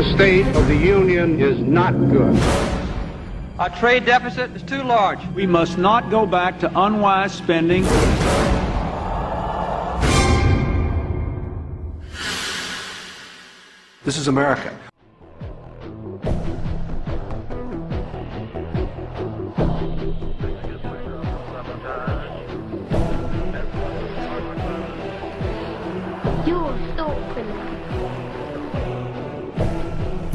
The state of the union is not good. Our trade deficit is too large. We must not go back to unwise spending. This is America.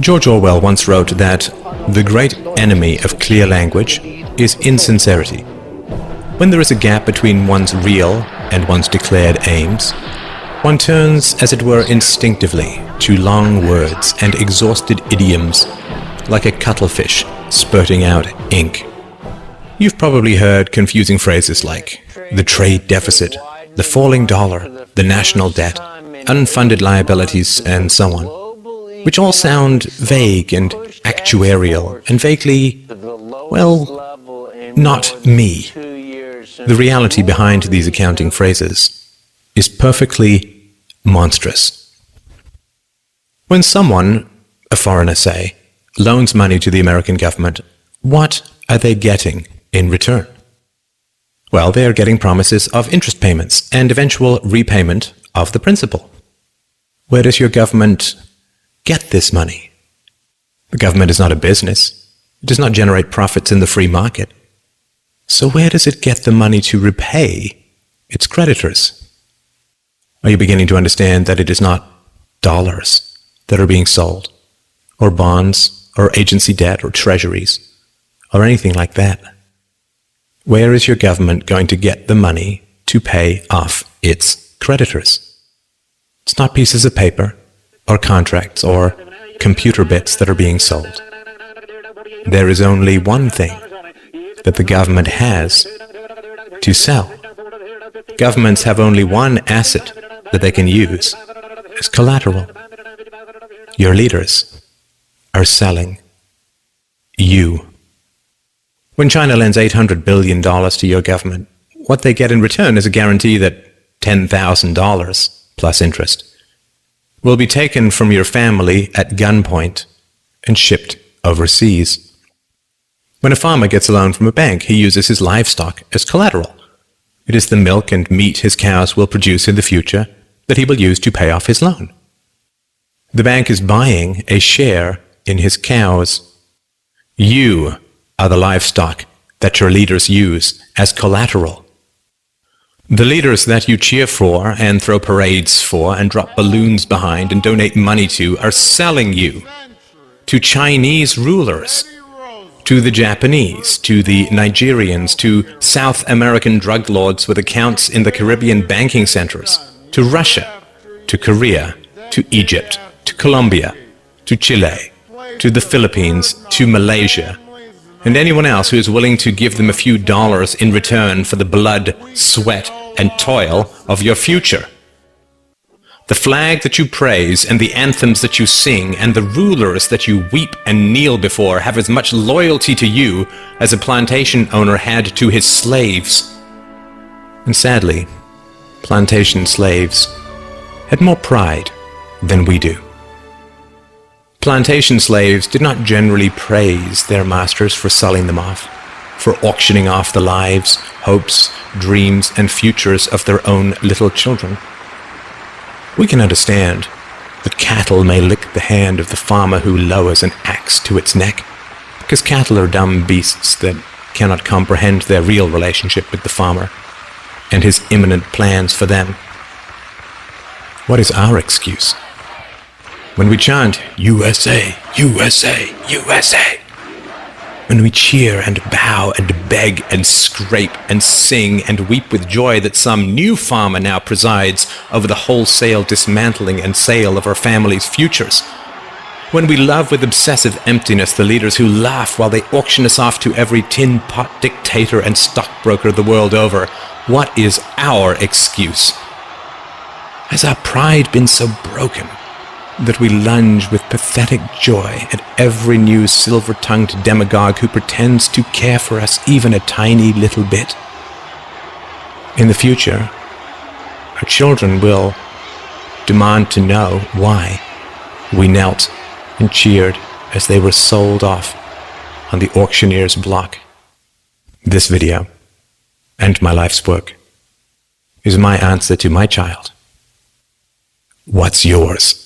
George Orwell once wrote that the great enemy of clear language is insincerity. When there is a gap between one's real and one's declared aims, one turns, as it were, instinctively to long words and exhausted idioms, like a cuttlefish spurting out ink. You've probably heard confusing phrases like the trade deficit, the falling dollar, the national debt, unfunded liabilities, and so on, which all sound vague and actuarial and vaguely, well, not me. The reality behind these accounting phrases is perfectly monstrous. When someone, a foreigner say, loans money to the American government, what are they getting in return? Well, they are getting promises of interest payments and eventual repayment of the principal. Where does your government get this money? The government is not a business. It does not generate profits in the free market. So where does it get the money to repay its creditors? Are you beginning to understand that it is not dollars that are being sold, or bonds, or agency debt, or treasuries, or anything like that? Where is your government going to get the money to pay off its creditors? It's not pieces of paper, or contracts, or computer bits that are being sold. There is only one thing that the government has to sell. Governments have only one asset that they can use as collateral. Your leaders are selling you. When China lends $800 billion to your government, what they get in return is a guarantee that $10,000 plus interest will be taken from your family at gunpoint and shipped overseas. When a farmer gets a loan from a bank, he uses his livestock as collateral. It is the milk and meat his cows will produce in the future that he will use to pay off his loan. The bank is buying a share in his cows. You are the livestock that your leaders use as collateral. The leaders that you cheer for and throw parades for and drop balloons behind and donate money to are selling you to Chinese rulers, to the Japanese, to the Nigerians, to South American drug lords with accounts in the Caribbean banking centers, to Russia, to Korea, to Egypt, to Colombia, to Chile, to the Philippines, to Malaysia, and anyone else who is willing to give them a few dollars in return for the blood, sweat, and toil of your future. The flag that you praise and the anthems that you sing and the rulers that you weep and kneel before have as much loyalty to you as a plantation owner had to his slaves. And sadly, plantation slaves had more pride than we do. Plantation slaves did not generally praise their masters for selling them off, for auctioning off the lives, hopes, dreams, and futures of their own little children. We can understand that cattle may lick the hand of the farmer who lowers an axe to its neck, because cattle are dumb beasts that cannot comprehend their real relationship with the farmer and his imminent plans for them. What is our excuse? When we chant, USA, USA, USA, when we cheer and bow and beg and scrape and sing and weep with joy that some new farmer now presides over the wholesale dismantling and sale of our family's futures, when we love with obsessive emptiness the leaders who laugh while they auction us off to every tin pot dictator and stockbroker the world over, what is our excuse? Has our pride been so broken that we lunge with pathetic joy at every new silver-tongued demagogue who pretends to care for us even a tiny little bit? In the future, our children will demand to know why we knelt and cheered as they were sold off on the auctioneer's block. This video, and my life's work, is my answer to my child. What's yours?